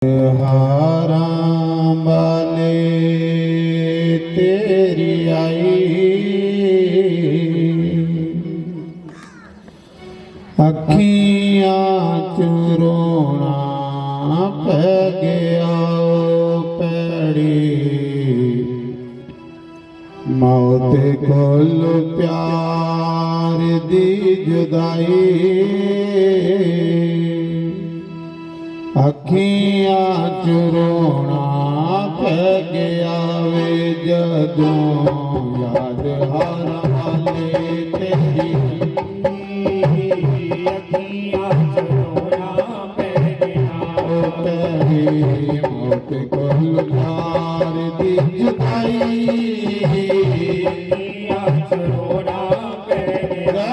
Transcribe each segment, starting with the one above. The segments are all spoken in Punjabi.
हारां वाले तेरी आई अखियां च रोना पै गया पैड़ी मौत कोल प्यार दी जुदाई अखियां च रोना पै गया वे जदों याद हारां वाले तेरी अखियां च रोना पै गया पैरी मौत कोल प्यार दी जुदाई अखियां च रोना पै गया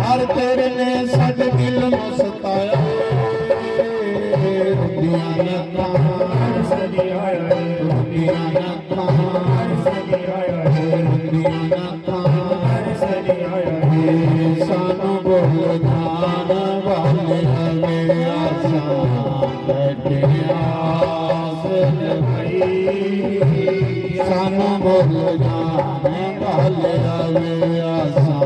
हर तेरे ने साडे दिल नूं सताया रुंदियां नत्थां सदियां रुंदियां नत्थां रुंदियां नत्थां सानू बोल जान वाले हवे आसां बैठे आस लगाई सानू बोल जान वाले हवे आसां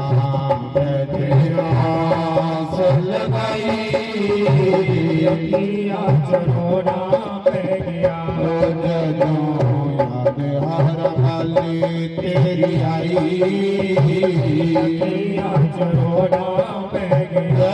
लगाई अखियां च रोना पै गया जदों याद हारां वाली तेरी आई अखियां च रोना पै गया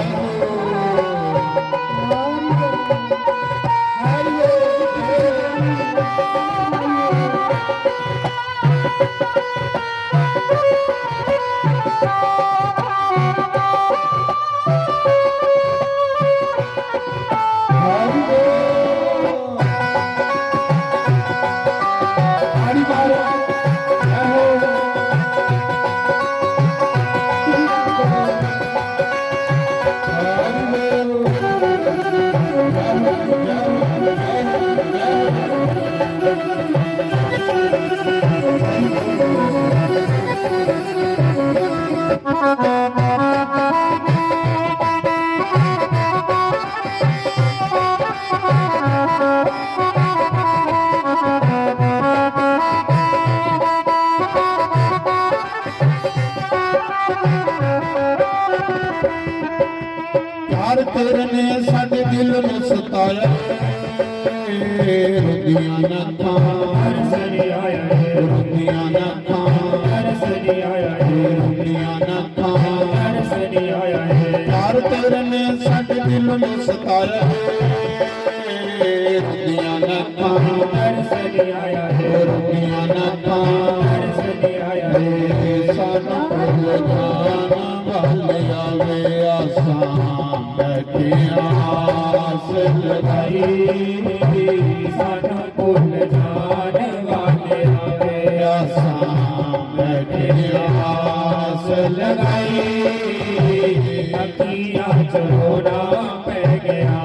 यार तेरे ने साडे दिल नूं सताया रुंदियां नत्थां रुंदियां नत्थां रुंदियां नत्थां यार तेरे ने साडे दिल नूं सताया रुंदियां नत्थां रुंदियां नत्थां सानू भुल जान वाले आवे आसां बैठे आस लगाई सानू भुल जान वाले आवे आसां बैठे आस लगाई अखियां च रोना पै गया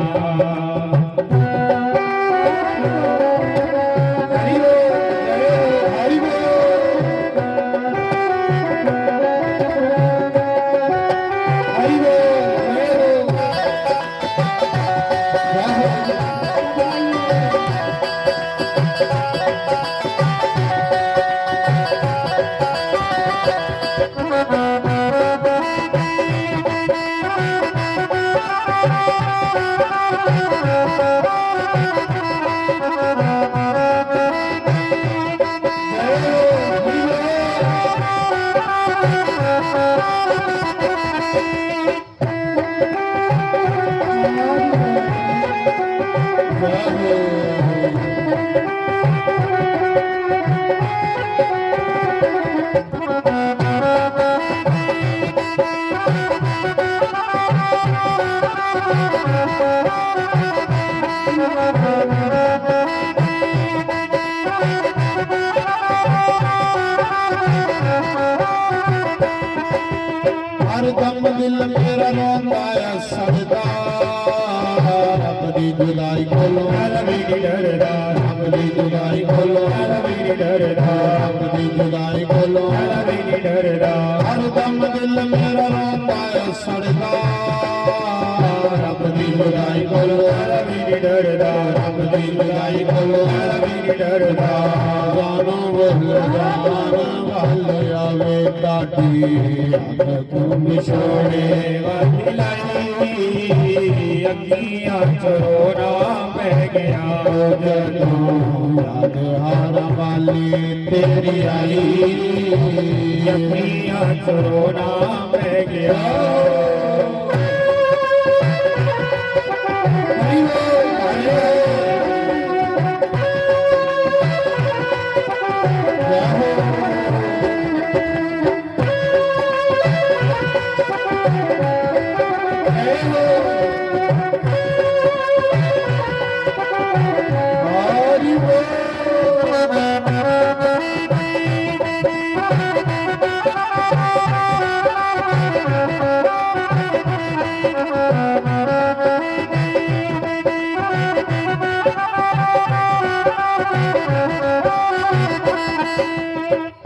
ਹਰਦਮ ਦਿਲ ਮੇਰਾ ਰੋਂਦਾ ਹੈ ਸਜਦਾ ਰੱਬ ਦੀ ਜੁਦਾਈ ਕੋਲੋਂ ਰੱਬ ਦੀ ਡਰਦਾ ਰੱਬ ਦੀ ਜੁਦਾਈ ਕੋਲੋਂ ਰੱਬ ਦੀ ਡਰਦਾ ਰੱਬ ਦੀ ਜੁਦਾਈ ਕੋਲੋਂ ਰੱਬ ਦੀ ਡਰਦਾ ਹਰਦਮ ਦਿਲ ਮੇਰਾ ਰੋਂਦਾ ਹੈ ਸਜਦਾ ਰੱਬ ਦੀ ਜੁਦਾਈ ਕੋਲੋਂ ਰੱਬ ਦੀ ਡਰਦਾ ਰੱਬ ਦੀ ਜੁਦਾਈ ਕੋਲੋਂ ਰੱਬ ਦੀ ਡਰਦਾ ਜਾਨੋ ਵੱਲ ਆਵੇ ਕਾਟੀ ਅੱਖ ਤੂੰ ਵਿਛੋੜੇ ਵਾਲੀ ਲਾਈ ਅੱਖੀਆਂ ਚੋਰਾ ਪੈ ਗਿਆ ਜਦੋਂ ਯਾਦ ਹਾਰ ਵਾਲੀ ਤੇਰੀ ਆਈ ਅੱਖੀਆਂ ਚੋਰਾ ਪੈ ਗਿਆ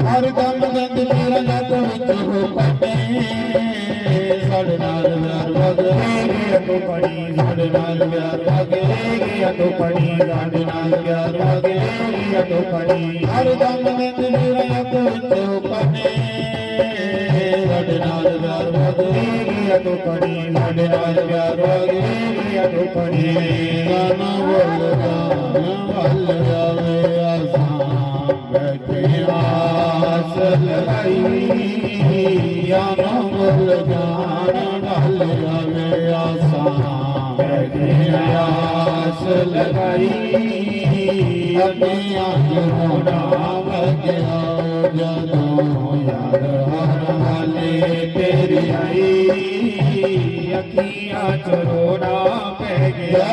ਹਰ ਗੰਦ ਗੰਦ ਮੇਰਾ ਜੱਟ ਵਿੱਚ ਹੋ ਪਟੇ ਸਾਡੇ ਨਾਲ ਪਿਆਰ ਵਗੇ ਤੂੰ ਪੜੀ ਸਾਡੇ ਨਾਲ ਪਿਆਰ ਵਗੇ ਤੂੰ ਪੜੀ ਸਾਡੇ ਨਾਲ ਪਿਆਰ ਵਗੇ ਤੂੰ ਪੜੀ ਹਰ ਗੰਦ ਗੰਦ ਮੇਰਾ ਜੱਟ ਵਿੱਚ ਹੋ ਪਟੇ ਸਾਡੇ ਨਾਲ ਪਿਆਰ ਵਗੇ ਤੂੰ ਪੜੀ ਸਾਡੇ ਨਾਲ ਪਿਆਰ ਵਗੇ ਤੂੰ ਪੜੀ ਗਾਣਾ ਵੱਲ ਜਾਵੇ ਆਸਾਂ ਬੈਠੇ ਆਸ ਲਗਾਈ ਯਾਨਾ ਮੁੱਲ ਜਾਣ ਵੱਲ ਜਾਵੇ ਆਸਾਂ ਬੈਠੇ ਆਸ ਲਗਾਈ ਅੱਡੀਆਂ ਜੋੜਾ ਵਗਿਆ ਜਦੋਂ ਯਾਦ ਹਰ ਹਾਲੇ ਤੇਰੀ ਆਈ ਅੱਖੀਆਂ ਚੋਰਾ ਪੈ ਗਿਆ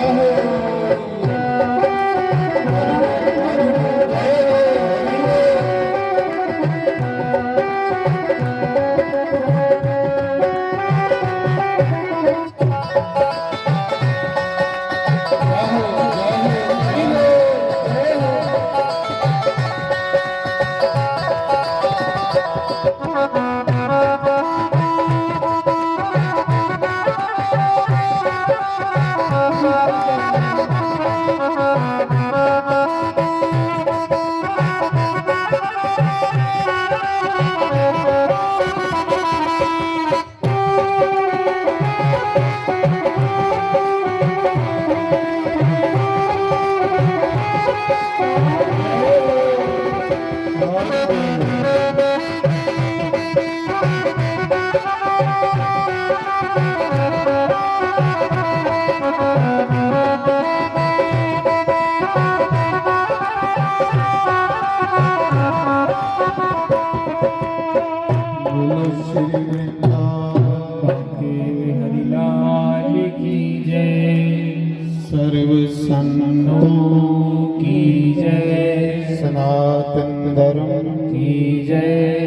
ਸਰਬ ਸੰਤੋਂ ਕੀ ਜੈ ਸਨਾਤਨ ਧਰਮ ਕੀ ਜੈ